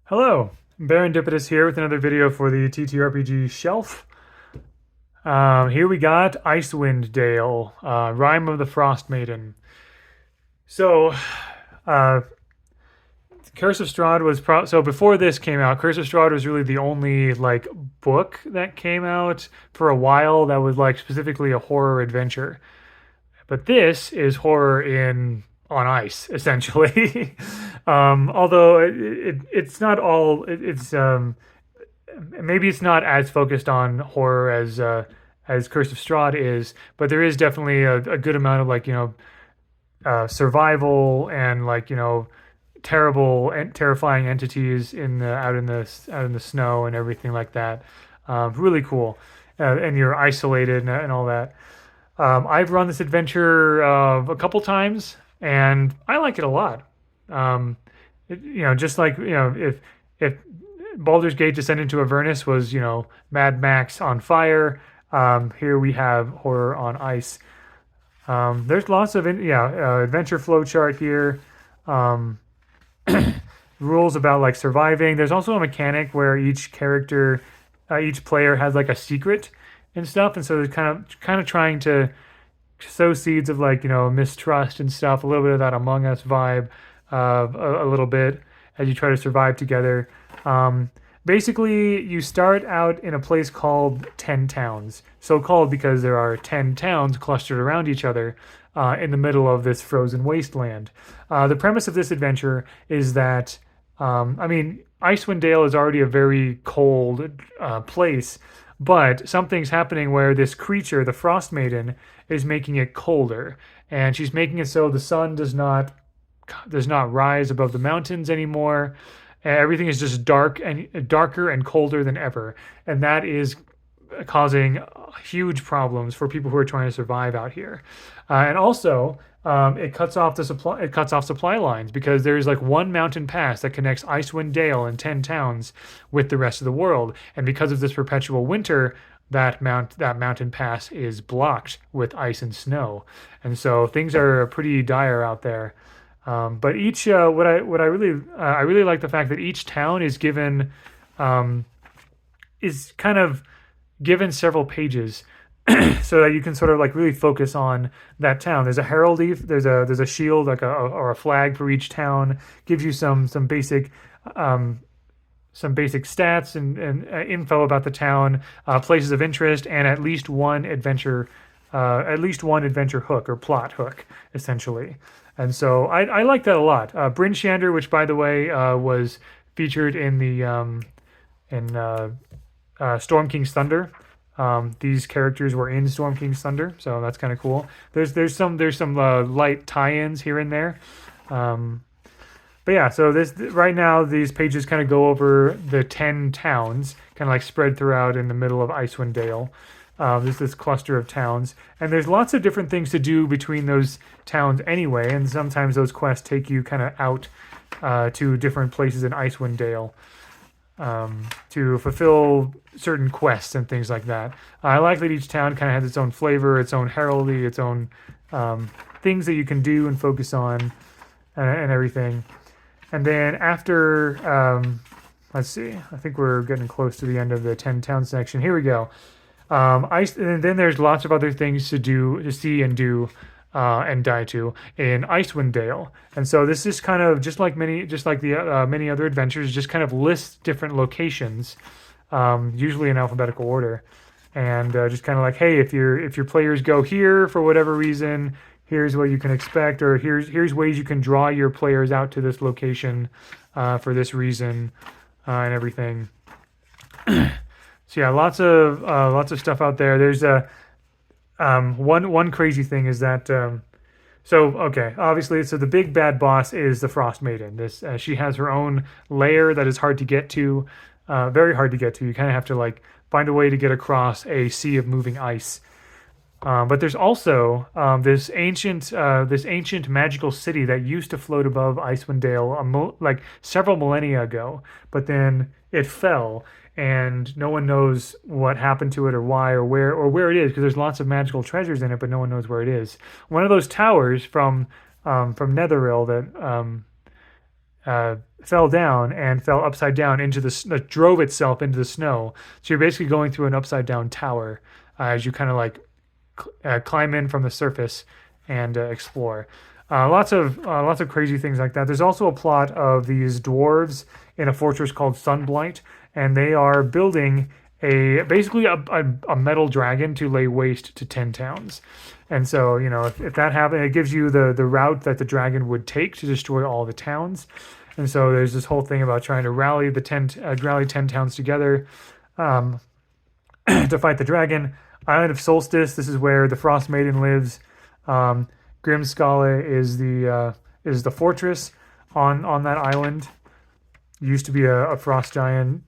Hello, Barendipitous here with another video for the TTRPG shelf. Here we got Icewind Dale, Rime of the Frostmaiden. So, uh, Curse of Strahd was so before this came out. Curse of Strahd was really the only like book that came out for a while that was like specifically a horror adventure. But this is horror in on ice, essentially. Although it's not all. It's maybe it's not as focused on horror as Curse of Strahd is, but there is definitely a good amount of survival and terrible and terrifying entities in the out in the snow and everything like that. Really cool, and you're isolated and all that. I've run this adventure a couple times, and I like it a lot. Just like if Baldur's Gate Descent into Avernus was Mad Max on fire, here we have horror on ice. There's lots of adventure flow chart here. Um, Rules about like surviving. There's also a mechanic where each player has like a secret and stuff, and so they're kind of trying to sow seeds of mistrust and stuff. A little bit of that Among Us vibe, a little bit as you try to survive together. Um, Basically, you start out in a place called 10 Towns. So called because there are 10 towns clustered around each other in the middle of this frozen wasteland. The premise of this adventure is that, Icewind Dale is already a very cold place, but something's happening where this creature, the Frost Maiden, is making it colder, and she's making it so the sun does not rise above the mountains anymore. Everything is just darker and colder than ever, and that is causing huge problems for people who are trying to survive out here. And also, it cuts off the supply. It cuts off supply lines because there's like one mountain pass that connects Icewind Dale and 10 towns with the rest of the world, and because of this perpetual winter, that mountain pass is blocked with ice and snow, and so things are pretty dire out there. But each I really like the fact that each town is kind of given several pages so that you can sort of like really focus on that town. There's a heraldry, there's a shield or a flag for each town. Gives you um, some basic stats and info about the town, places of interest, and at least one adventure hook or plot hook, essentially. And so I like that a lot. Bryn Shander, which by the way was featured in the in Storm King's Thunder. These characters were in Storm King's Thunder, so that's kind of cool. There's some light tie-ins here and there. Um, but yeah, so this right now these pages kind of go over the 10 towns, kind of like spread throughout in the middle of Icewind Dale. There's this cluster of towns, and there's lots of different things to do between those towns anyway. And sometimes those quests take you kind of out to different places in Icewind Dale to fulfill certain quests and things like that. I like that each town kind of has its own flavor, its own heraldry, its own things that you can do and focus on and everything. And then after, let's see, I think we're getting close to the end of the 10 town section. Here we go. And then there's lots of other things to do, to see and do, and die to in Icewind Dale. And so this is kind of just like the many other adventures, just kind of lists different locations, usually in alphabetical order, and just kind of like, hey, if your players go here for whatever reason, here's what you can expect, or here's ways you can draw your players out to this location for this reason, and everything. So yeah, lots of stuff out there. There's a one crazy thing is that okay, obviously, so the big bad boss is the Frost Maiden. This she has her own lair that is hard to get to, very hard to get to. You kind of have to like find a way to get across a sea of moving ice. But there's also this ancient magical city that used to float above Icewind Dale like several millennia ago, but then it fell, and no one knows what happened to it or why or where it is because there's lots of magical treasures in it, but no one knows where it is. One of those towers from Netheril that fell down and fell upside down into drove itself into the snow. So you're basically going through an upside down tower as you kind of like climb in from the surface and explore. Lots of crazy things like that. There's also a plot of these dwarves in a fortress called Sunblight, and they are building basically a metal dragon to lay waste to 10 towns. And so, if that happened, it gives you the route that the dragon would take to destroy all the towns. And so there's this whole thing about trying to rally 10 towns together um, to fight the dragon. Island of Solstice. This is where the Frostmaiden lives. Um, Grimskala is the fortress on that island. Used to be a frost giant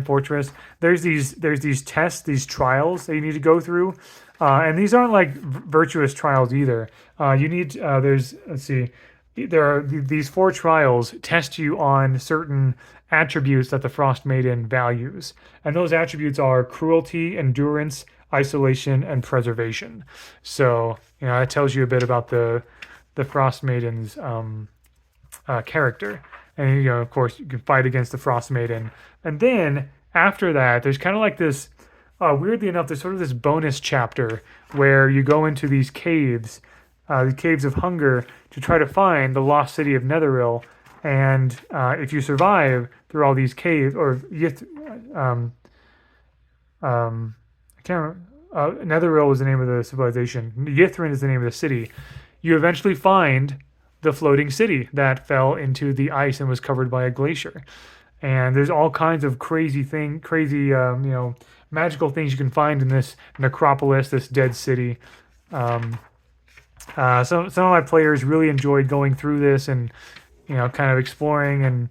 fortress. There's these tests, these trials that you need to go through, and these aren't like virtuous trials either. You need there's let's see, there are these 4 trials test you on certain attributes that the Frost Maiden values, and those attributes are cruelty, endurance, isolation, and preservation. So that tells you a bit about the Frost Maiden's character. And of course, you can fight against the Frost Maiden, and then after that, there's kind of like this. Weirdly enough, there's sort of this bonus chapter where you go into these caves, the caves of hunger, to try to find the lost city of Netheril. And if you survive through all these caves, or I can't remember. Netheril is the name of the civilization. Yithrin is the name of the city. You eventually find the floating city that fell into the ice and was covered by a glacier. And there's all kinds of magical things you can find in this necropolis, this dead city. Some of my players really enjoyed going through this and kind of exploring and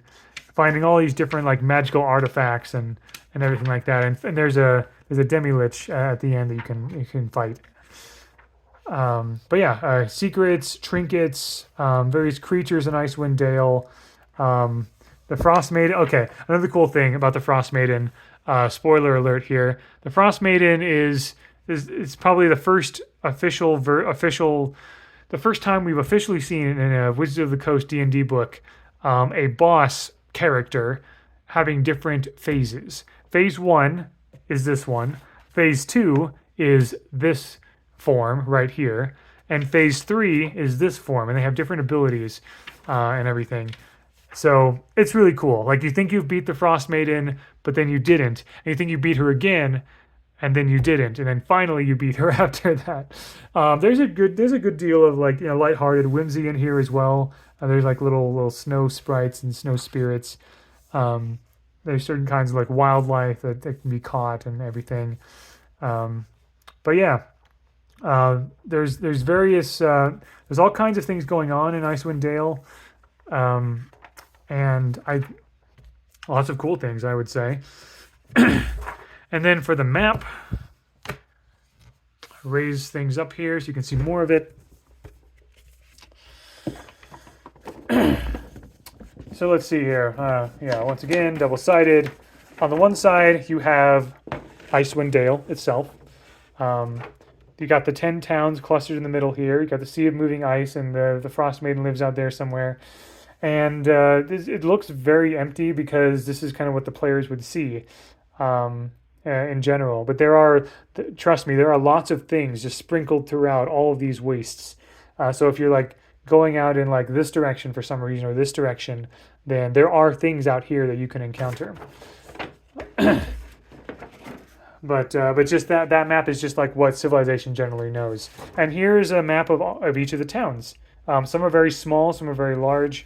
finding all these different like magical artifacts and everything like that. And there's a demi-lich at the end that you can fight. But yeah, secrets, trinkets, various creatures in Icewind Dale. The Frost Maiden. Okay, another cool thing about the Frost Maiden. Spoiler alert here. The Frost Maiden is probably the first the first time we've officially seen in a Wizards of the Coast D&D book a boss character having different phases. Phase 1 is this one. Phase 2 is this form right here. And phase 3 is this form. And they have different abilities and everything. So it's really cool. Like you think you've beat the Frost Maiden, but then you didn't. And you think you beat her again, and then you didn't. And then finally you beat her after that. There's a good deal of like lighthearted whimsy in here as well. There's like little snow sprites and snow spirits. There's certain kinds of like wildlife that can be caught and everything. But yeah, there's various there's all kinds of things going on in Icewind Dale, and lots of cool things I would say. And then for the map, raise things up here so you can see more of it. So let's see here. Once again, double-sided. On the one side, you have Icewind Dale itself. You got the 10 towns clustered in the middle here. You got the Sea of Moving Ice, and the Frost Maiden lives out there somewhere. And it looks very empty because this is kind of what the players would see in general. But trust me, there are lots of things just sprinkled throughout all of these wastes. So if you're like going out in like this direction for some reason or this direction, then there are things out here that you can encounter. But just that map is just like what Civilization generally knows. And here's a map of each of the towns. Some are very small, some are very large.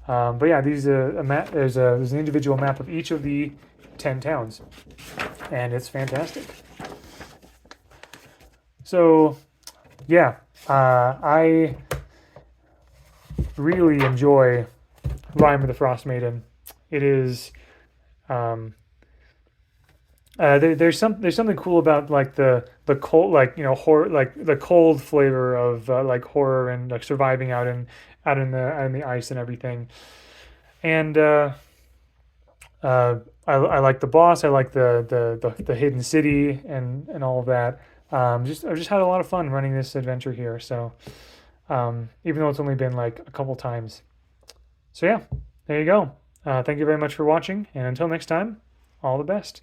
But yeah, there's an individual map of each of the 10 towns, and it's fantastic. So yeah, I really enjoy Rime of the Frost Maiden. It is there's something cool about like the cold, like horror, like the cold flavor of like horror and like surviving out in the ice and everything. And I like the boss. I like the hidden city and all of that. I've just had a lot of fun running this adventure here. So even though it's only been like a couple times. So yeah, there you go. Thank you very much for watching, and until next time, all the best.